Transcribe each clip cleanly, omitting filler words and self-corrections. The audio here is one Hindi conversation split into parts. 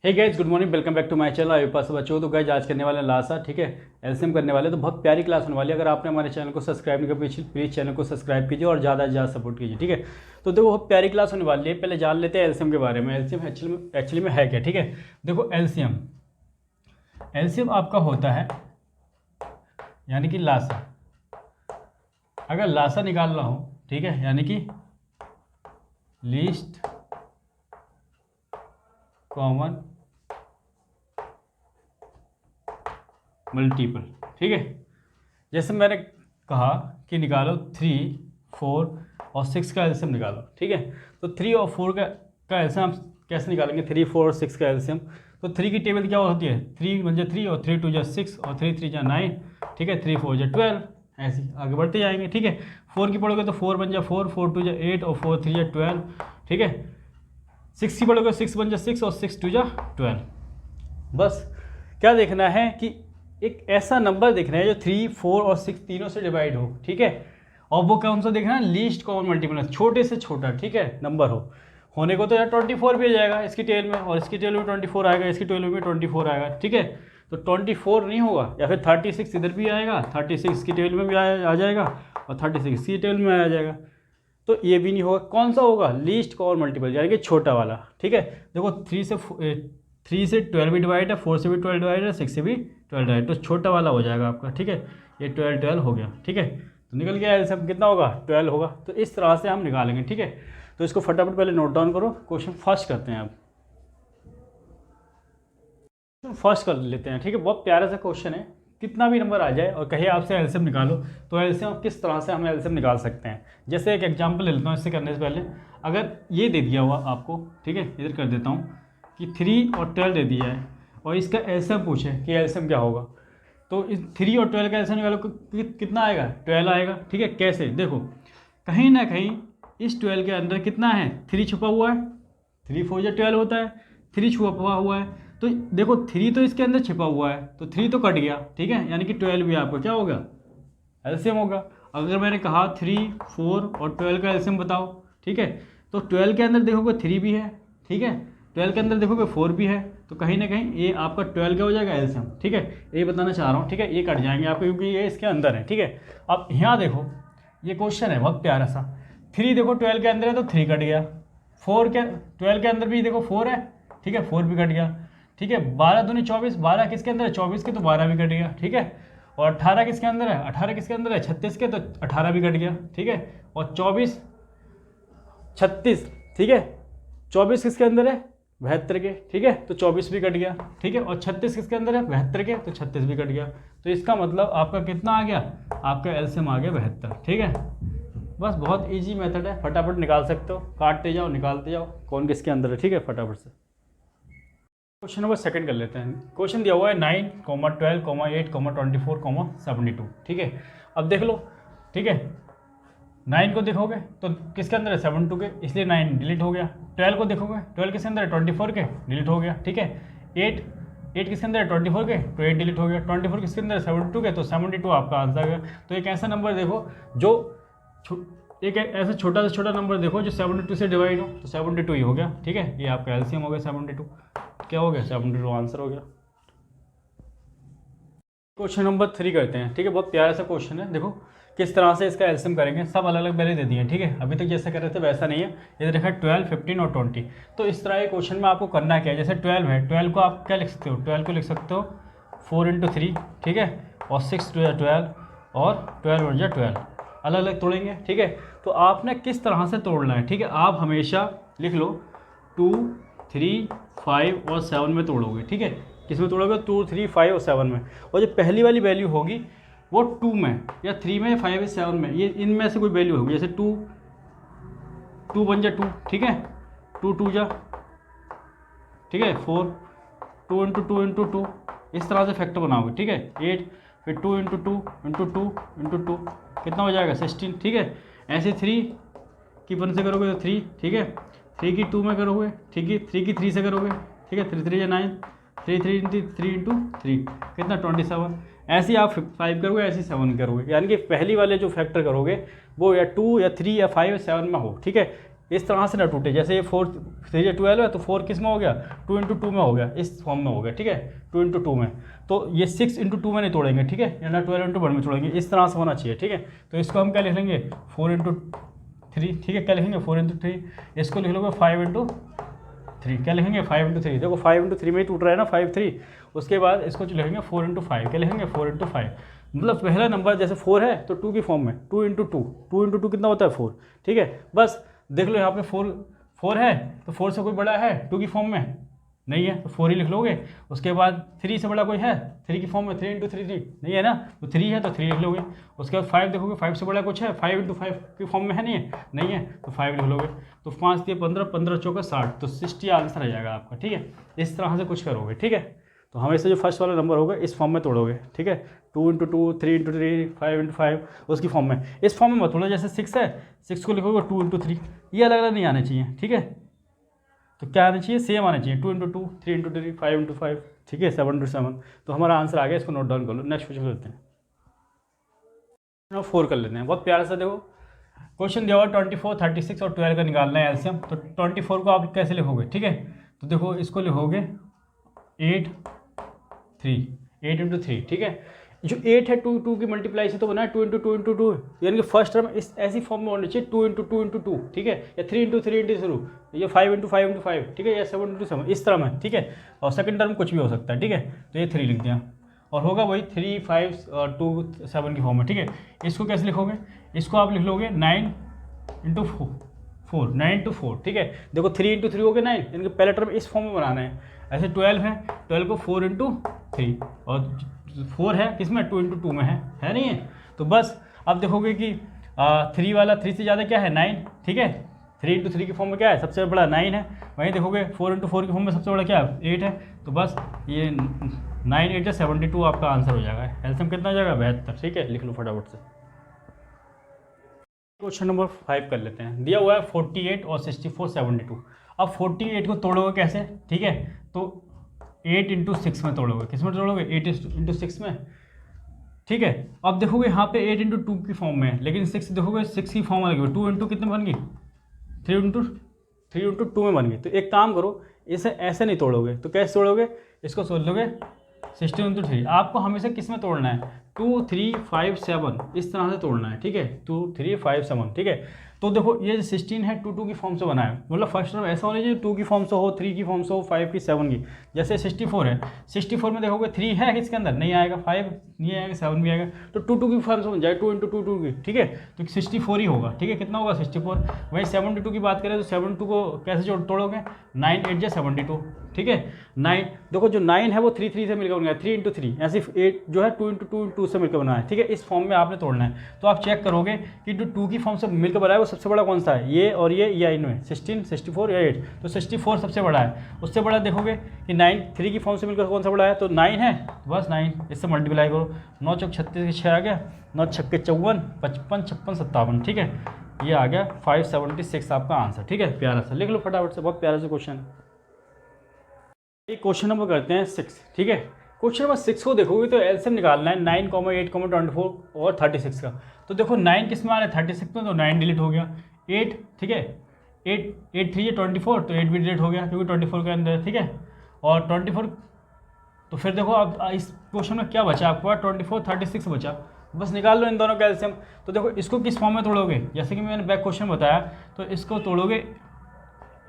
Hey guys, good morning, welcome back to my channel. आई पास बच्चों तो गाइस आज करने वाले हैं लासा, ठीक है, एलसीएम करने वाले। तो बहुत प्यारी क्लास होने वाली है। अगर आपने हमारे चैनल को सब्सक्राइब नहीं किया प्लीज़ चैनल को सब्सक्राइब कीजिए और ज़्यादा से ज़्यादा सपोर्ट कीजिए, ठीक है। तो देखो बहुत प्यारी क्लास होने वाली है। पहले जान लेते हैं एलसीएम के बारे में। एलसीएम एक्चुअली में है क्या, ठीक है। देखो एलसीएम एलसीएम आपका होता है यानी कि लासा। अगर लासा निकालना हो, ठीक है, यानी कि लीस्ट कॉमन मल्टीपल, ठीक है। जैसे मैंने कहा कि निकालो 3, 4 और 6 का एलसीएम निकालो, ठीक है। तो 3 और 4 का एलसीएम हम कैसे निकालेंगे? 3, 4 और 6 का एलसीएम। तो 3 की टेबल क्या होती है? 3 1 3 और 3 2 6 और 3 3 9, ठीक है। 3 4 12, ऐसे आगे बढ़ते जाएंगे, ठीक है। 4 की पढ़ोगे तो 4 1 4, 4 2 8 और 4 3 12, ठीक है। 6 की पढ़ोगे 6 1 6 और 6 2 12। बस क्या देखना है कि एक ऐसा नंबर देखना है जो 3, 4 और 6 तीनों से डिवाइड हो, ठीक है। और वो कौन सा देखना है? लीस्ट कॉमन मल्टीपल, छोटे से छोटा, ठीक है, नंबर होने को तो यार 24 भी आ जाएगा इसकी टेल में, और इसकी टेल में 24 आएगा, इसकी टेल में भी 24 आएगा, ठीक है। तो 24 नहीं होगा, या फिर 36 इधर भी आएगा, 36 की टेल में भी आ जाएगा और 36 की टेल में आ जाएगा। तो ये भी नहीं होगा। कौन सा होगा? लीस्ट कॉमन मल्टीपल, यानी कि छोटा वाला, ठीक है। देखो 3 से 12 भी डिवाइड है, 4 से भी 12 डिवाइड है, 6 से भी 12 डिवाइड, तो छोटा वाला हो जाएगा आपका, ठीक है। ये 12 12 हो गया, ठीक है। तो निकल गया एलसीएम, कितना होगा? 12 होगा। तो इस तरह से हम निकालेंगे, ठीक है। तो इसको फटाफट पहले नोट डाउन करो। क्वेश्चन फर्स्ट करते हैं। अब फर्स्ट कर लेते हैं, ठीक है। बहुत प्यारा सा क्वेश्चन है। कितना भी नंबर आ जाए और कहे आपसे एलसीएम निकालो, तो एलसीएम किस तरह से हम एलसीएम निकाल सकते हैं। जैसे एक एग्जांपल ले लेता हूँ इससे करने से पहले। अगर ये दे दिया हुआ आपको, ठीक है, इधर कर देता हूँ कि 3 और 12 दे दिया है और इसका एलसीएम पूछे कि एलसीएम क्या होगा, तो इस 3 और 12 का एलसीएम निकालो, कितना आएगा? 12 आएगा, ठीक है। कैसे? देखो कहीं ना कहीं इस 12 के अंदर कितना है? 3 छुपा हुआ है। 3 4 12 होता है, 3 छुपा हुआ है। तो देखो 3 तो इसके अंदर छिपा हुआ है, तो 3 तो कट गया, ठीक है, यानी कि 12 भी आपका क्या होगा? एलसीएम होगा। अगर मैंने कहा 3, 4 और 12 का एलसीएम बताओ, ठीक है, तो 12 के अंदर देखोगे 3 भी है, ठीक है। 12 के अंदर देखोगे 4 भी है, तो कहीं ना कहीं ये आपका 12 का हो जाएगा एलसीएम, ठीक है। ये बताना चाह रहा हूँ, ठीक है। ये कट जाएंगे आपको क्योंकि ये इसके अंदर है, ठीक है। अब यहाँ देखो ये क्वेश्चन है बहुत प्यारा सा। 3 देखो 12 के अंदर है तो 3 कट गया। 12 के अंदर भी देखो 4 है, ठीक है, 4 भी कट गया, ठीक है। 12 दूनी 24, 12 किसके अंदर है? 24 के, तो 12 भी कट गया, ठीक है। और 18 किसके अंदर है? 18 किसके अंदर है? 36 के, तो 18 भी कट गया, ठीक है। और 24 36, ठीक है। 24 किसके अंदर है? 72 के, ठीक है, तो 24 भी कट गया, ठीक है। और 36 किसके अंदर है? 72 के, तो 36 भी कट गया। तो इसका मतलब आपका कितना आ गया? आपका एलसीएम आ गया 72, ठीक है। बस बहुत इजी मेथड है, फटाफट निकाल सकते हो, काटते जाओ निकालते जाओ कौन किसके अंदर है, ठीक है, फटाफट से। क्वेश्चन नंबर सेकंड कर लेते हैं। क्वेश्चन दिया हुआ है 9, 12, 8, 24, 72, ठीक है। अब देख लो, ठीक है। 9 को देखोगे तो किसके अंदर है? 72 के, इसलिए 9 डिलीट हो गया। 12 को देखोगे, 12 किसके अंदर है? 24 के, डिलीट हो गया, ठीक है। 8 किसके अंदर है? 24 के, तो 8 डिलीट हो गया। 24 किसके अंदर है? 72 के, तो 72 आपका आंसर है। तो एक ऐसा नंबर देखो जो एक ऐसा छोटा से छोटा नंबर देखो जो 72 से डिवाइड हो, तो 72 ही हो गया, ठीक है। ये आपका एलसीएम हो गया 72, क्या हो गया? 72 आंसर हो गया। क्वेश्चन नंबर 3 करते हैं, ठीक है। बहुत प्यारा सा क्वेश्चन है। देखो किस तरह से इसका एलसीएम करेंगे। सब अलग अलग वैल्यू दे दिए हैं, ठीक है। अभी तक जैसे कर रहे थे वैसा नहीं है। इधर देखा 12, 15 और 20। तो इस तरह के क्वेश्चन में आपको करना क्या है? जैसे 12 है, 12 को आप क्या लिख सकते हो? 12 को लिख सकते हो 4 × 3, ठीक है, और 6 2 12 और 12 1 12, अलग अलग तोड़ेंगे, ठीक है। तो आपने किस तरह से तोड़ना है, ठीक है। आप हमेशा लिख लो 2, 3, 5 और 7 में तोड़ोगे, ठीक है। किस में तोड़ोगे? 2, 3, 5 और 7 में। और जो पहली वाली वैल्यू होगी वो 2 में या 3 में, 5 या 7 में, ये इनमें से कोई वैल्यू होगी। जैसे 2 1 2, ठीक है, 2 2 जा, ठीक है, 4, 2 × 2 × 2, इस तरह से फैक्टर बनाओगे, ठीक है। 8, फिर 2 × 2 × 2 × 2, कितना हो जाएगा? 16, ठीक है। ऐसे 3 की 1 से करोगे तो 3, ठीक है। 3 की 2 में करोगे, ठीक है। 3 की 3 से करोगे, ठीक है, 3 3 9, 3 3 × 3, कितना? 27। ऐसे ही आप 5 करोगे, ऐसे ही 7 करोगे, यानी कि पहली वाले जो फैक्टर करोगे वो या 2 या 3 या 5 या 7 में हो, ठीक है। इस तरह से ना टूटे। जैसे ये 4 3 या 12 है तो 4 किस में हो गया, 2 × 2 में हो गया, इस फॉर्म में हो गया, ठीक है, 2 × 2 में। तो ये 6 × 2 में नहीं तोड़ेंगे, ठीक है, या ना 12 × 1 में तोड़ेंगे, इस तरह से होना चाहिए, ठीक है। तो इसको हम क्या लिख लेंगे 4 × 3, ठीक है, क्या लिखेंगे 4 × 3, इसको लिख लोगे 5 × 3, क्या लिखेंगे 5 × 3, देखो 5 × 3 में ही टूट रहा है ना 5 3। उसके बाद इसको जो लिखेंगे 4 × 5, क्या लिखेंगे 4 × 5, मतलब पहला नंबर जैसे 4 है तो 2 की फॉर्म में, 2 × 2, 2 × 2 कितना होता है 4, ठीक है। बस देख लो यहाँ पे 4 है तो 4 से कोई बड़ा है 2 की फॉर्म में नहीं है तो 4 ही लिख लोगे। उसके बाद 3 से बड़ा कोई है 3 की फॉर्म में, 3 × 3 3 नहीं है ना, तो 3 है तो 3 लिख लोगे। उसके बाद 5 देखोगे 5 से बड़ा कुछ है 5 × 5 की फॉर्म में है, नहीं है तो 5 लिख लोगे। तो 5 × 15 15 चौका 60, तो 60 आंसर आ जाएगा आपका, ठीक है। इस तरह से कुछ करोगे, ठीक है। तो हमेशा जो फर्स्ट वाला नंबर होगा इस फॉर्म में तोड़ोगे, ठीक है, 2 × 2 3 × 3 5 × 5 उसकी फॉर्म में, इस फॉर्म में मत तोड़ो। जैसे 6 है 6 को लिखोगे 2 × 3, ये अलग अलग नहीं आने चाहिए, ठीक है। तो क्या आना चाहिए, सेम आना चाहिए, 2 × 2 3 × 3 5 × 5, ठीक है, 7 × 7। तो हमारा आंसर आ गया, इसको नोट डाउन कर लो। नेक्स्ट क्वेश्चन करते हैं, 4 कर लेते हैं, बहुत प्यारा सा। देखो क्वेश्चन दिया हुआ 24 36 और 12 का निकालना है एलसीएम। तो 24 को आप कैसे लिखोगे, ठीक है, तो देखो इसको लिखोगे 8 × 3, ठीक है। जो 8 है 2 की मल्टीप्लाई से तो बना है 2 × 2 × 2, यानी कि फर्स्ट टर्म इस ऐसी फॉर्म में होनी चाहिए 2 × 2 × 2, ठीक है, या 3 × 3 × 0, या 5 × 5 × 5, ठीक है, या 7 × 7 इस तरह में, ठीक है। और सेकंड टर्म कुछ भी हो सकता है, ठीक है। तो ये 3 लिख दिया और होगा वही 3 5 2 7 की फॉर्म में, ठीक है। इसको कैसे लिखोगे, इसको आप लिख लोगे 9 × 4 9 × 4, ठीक है। देखो 3 × 3 हो गया 9, यानी कि पहला टर्म इस फॉर्म में बनाना है। ऐसे 12 है, 12 को 4 × 3 और 4 है किसमें 2 × 2 में है नहीं है। तो बस अब देखोगे कि 3 वाला 3 से ज़्यादा क्या है 9, ठीक है। 3 × 3 की फॉर्म में क्या है, सबसे बड़ा 9 है। वहीं देखोगे 4 × 4 की फॉर्म में सबसे बड़ा क्या है 8 है। तो बस ये 9 8 72 आपका आंसर हो जाएगा। एलसीएम कितना हो जाएगा 72, ठीक है, लिख लो फटाफट से। क्वेश्चन नंबर 5 कर लेते हैं। दिया हुआ है 48 और 64 72। अब 48 को तोड़ोगे कैसे, ठीक है, तो 8 × 6 में तोड़ोगे, किस में तोड़ोगे 8 × 6 में, ठीक है। अब देखोगे यहाँ पे 8 × 2 की फॉर्म में है, लेकिन 6 देखोगे 6 की फॉर्म अलग है, 2 × 2 कितने बन गई 3 × 2 में बन गई। तो एक काम करो, इसे ऐसे नहीं तोड़ोगे तो कैसे तोड़ोगे, इसको सोच लोगे 16 × 3। आपको हमेशा किस में तोड़ना है 2 3 5 7 इस तरह से तोड़ना है, ठीक है, 2 3 5 7, ठीक है। तो देखो ये 16 है 2 2 की फॉर्म से बना है, मतलब फर्स्ट टर्म ऐसा होना चाहिए 2 की फॉर्म से हो, 3 की फॉर्म से हो, 5 की 7 की। जैसे 64 है, 64 में देखोगे 3 है किसके अंदर नहीं आएगा, 5 नहीं आएगा, 7 भी आएगा, तो 2 2 की फॉर्म से बन जाए 2 × 2 2 की, ठीक है। तो 64 ही होगा, ठीक है, कितना होगा 64। वहीं 72 की बात करें तो 72 को कैसे तोड़ोगे 9 8 72, ठीक है। 9 देखो जो 9 है वो 3 3 से मिलकर बन गया, 3 × 3 ऐसे 8 जो है 2 × 2 × 2 से मिलकर बना है, ठीक है। इस फॉर्म में आपने तोड़ना है। तो आप चेक करोगे कि जो 2 की फॉर्म से मिलकर बना है वो सबसे बड़ा कौन सा है, ये और ये या इनमें 16 64 या 8। तो 64 सबसे बड़ा है। उससे बड़ा देखोगे कि 9 3 की फॉर्म से मिलकर कौन सा बड़ा है, तो 9 है, बस 9 इससे मल्टीप्लाई करो, 9 चौक 36 6 आ गया, 9 छक्के 54 55 56 57, ठीक है, ये आ गया 576 आपका आंसर, ठीक है। प्यारा सा लिख लो फटाफट से, बहुत प्यारा सा क्वेश्चन। एक क्वेश्चन नंबर करते हैं 6, ठीक है। क्वेश्चन नंबर 6 को देखोगे तो एलसीएम निकालना है 9, 8, 24 और 36 का। तो देखो 9 किस में आ रहा है 36 में, तो 9 डिलीट हो गया, 8, ठीक है, 8 3 24, तो 8 भी डिलीट हो गया क्योंकि 24 के अंदर है, ठीक है। और 24 तो फिर देखो अब इस क्वेश्चन में क्या बचा आपको 24 36 बचा, बस निकाल लो इन दोनों का एलसीएम। तो देखो इसको किस फॉर्म में तोड़ोगे, जैसे कि मैंने बैक क्वेश्चन बताया, तो इसको तोड़ोगे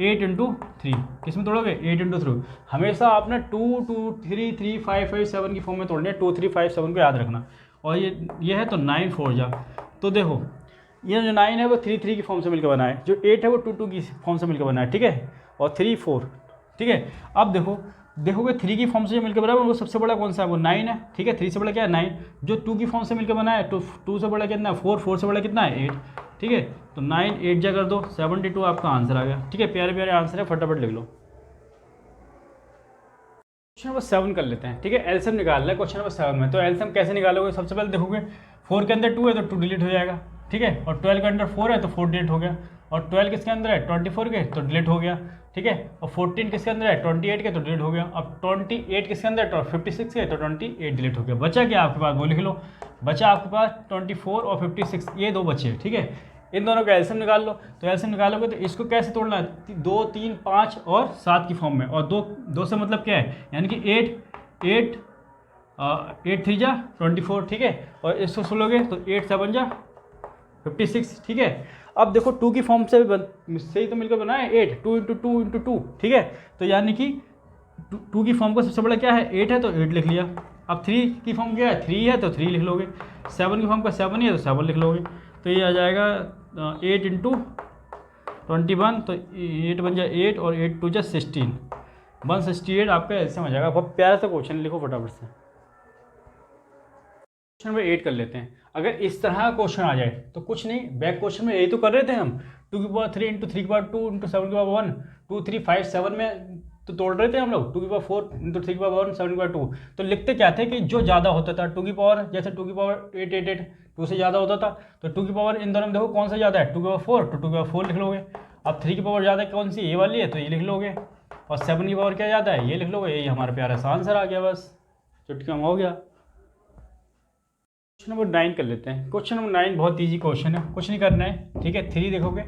8 × 3, किस में तोड़ोगे 8 × 3। हमेशा आपने 2 2 3 3 5 5 7 की फॉर्म में तोड़ने, 2 3 5 7 को याद रखना। और ये है तो 9 4 जा, तो देखो ये जो 9 है वो 3 3 की फॉर्म से मिलकर बना है, जो 8 है वो 2 2 की फॉर्म से मिलकर बना है, ठीक है, और 3 4, ठीक है। अब देखोगे 3 की फॉर्म से जो मिलकर बना है वो सबसे बड़ा कौन सा है, वो 9 है, ठीक है। 3 से बड़ा क्या है 9, जो 2 की फॉर्म से मिलकर बना है तो 2 से बड़ा कितना है 4, 4 से बड़ा कितना है 8, ठीक है। तो 9 8 जा कर दो 72 आपका आंसर आ गया, ठीक है। प्यारे प्यारे आंसर है, फटाफट लिख लो। क्वेश्चन नंबर 7 कर लेते हैं, ठीक है। एलसीएम निकालना है क्वेश्चन नंबर 7 में। तो एलसीएम कैसे निकालोगे, सबसे पहले देखोगे 4 के अंदर 2 है तो 2 डिलीट हो जाएगा, ठीक है। और 12 के अंदर 4 है तो 4 डिलीट हो गया, और 12 किसके अंदर है 24 के तो डिलीट हो गया, ठीक है। और 14 किसके अंदर है 28 के तो डिलीट हो गया। अब 28 किसके अंदर है 56 के तो 28 डिलीट हो गया। बचा क्या आपके पास वो लिख लो, बचा आपके पास 24 और 56, ये दो बचे, ठीक है। इन दोनों का एलसीएम निकाल लो। तो एलसीएम निकालोगे तो इसको कैसे तोड़ना है, 2, 3, 5 और 7 की फॉर्म में, और दो से मतलब क्या है, यानी कि 8 3 जा 24, ठीक है। और इसको सुलोगे तो 8 7 जा 56, ठीक है। अब देखो 2 की फॉर्म से ही तो मिलकर बना है 8, 2 × 2 × 2, ठीक है। तो यानी कि 2 की फॉर्म का सबसे बड़ा क्या है, 8 है तो 8 लिख लिया। अब 3 की फॉर्म क्या है, 3 है तो 3 लिख लोगे। 7 की फॉर्म का 7 ही है तो 7 लिख लोगे। तो ये आ जाएगा 8 × 21, तो 8 बन जाए 8 और 8 2 जा 16, 168 आपका एलसीएम आ जाएगा। बहुत प्यारा सा क्वेश्चन, लिखो फटाफट से। क्वेश्चन नंबर 8 कर लेते हैं। अगर इस तरह का क्वेश्चन आ जाए तो कुछ नहीं, बैक क्वेश्चन में यही तो कर रहे थे हम, 2 की पावर 3 × 3 की पावर 2 × 7 की पावर 1, 2 3 5 7 में तो तोड़ रहे थे हम लोग, 2 की पावर 4 × 3 की पावर 1 7 की पावर 2। तो लिखते क्या थे कि जो ज़्यादा होता था 2 की पावर, जैसे 2 की पावर 8 8 8 2 से ज़्यादा होता था, तो 2 की पावर इन दोनों में देखो कौन सा ज़्यादा है, 2 की पावर 4, तो 2 की पावर 4 लिख लोगे। अब 3 की पावर ज़्यादा है कौन सी, ये वाली है, तो ये लिख लोगे। और 7 की पावर क्या ज़्यादा है, ये लिख लोगे। यही हमारा प्यारा सा आंसर आ गया, बस चुटकी में हो गया। क्वेश्चन नंबर 9 कर लेते हैं। क्वेश्चन नंबर 9 बहुत ईजी क्वेश्चन है, कुछ नहीं करना है, ठीक है। 3 देखोगे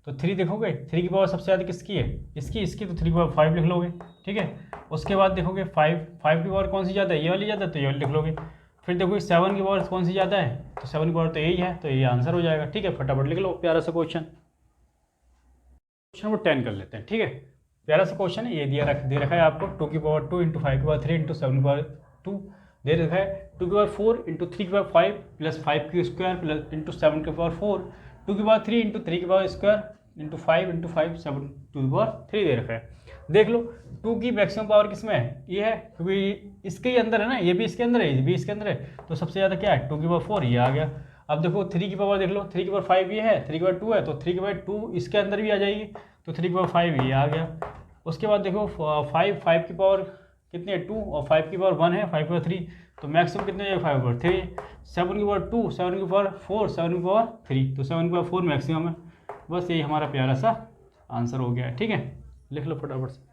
तो 3 देखोगे, 3 की पावर सबसे ज़्यादा किसकी है, इसकी, तो 3 की पावर 5 लिख लोगे, ठीक है। उसके बाद देखोगे 5 की पावर कौन सी ज़्यादा है, ये वाली ज़्यादा है, तो ये वाली लिख लोगे। फिर देखोगे 7 की पावर कौन सी ज़्यादा है, तो 7 की पावर तो यही है, तो ये आंसर हो जाएगा, ठीक है। फटाफट लिख लो प्यारा सा क्वेश्चन। क्वेश्चन नंबर 10 कर लेते हैं, ठीक है। प्यारा सा क्वेश्चन है, ये दे रखा है आपको 2 की पावर 2 × 5 की पावर 3 × 7 की पावर 2 दे रखा है। 2 की पावर 4 × 3 की पावर 5 प्लस 5 की स्क्वायर प्लस × 7 की पावर 4, 2 की पावर 3 × 3 की पावर स्क्वायर × 5 × 5 7 2 की पावर 3 दे रखा है। देख लो 2 की मैक्सिमम पावर किस में है, ये है, क्योंकि इसके ही अंदर है ना, ये भी इसके अंदर है, ये भी इसके अंदर है, तो सबसे ज़्यादा क्या है 2 की पावर 4, ये आ गया। अब देखो 3 की पावर देख लो, 3 की पावर 5 ये है, 3 की पावर 2 है, तो 3 की पावर 2 इसके अंदर भी आ जाएगी, तो 3 की पावर 5 ये आ गया। उसके बाद देखो 5 की पावर कितनी है 2, और 5 की पावर 1 है, 5 की पावर 3, तो मैक्सिमम कितने है 5 की पावर 3, 7 की पावर 2, 7 की पावर 4, 7 की पावर 3, तो 7 की पावर 4 मैक्सिमम है। बस यही हमारा प्यारा सा आंसर हो गया है, ठीक है। लिख लो फटाफट से।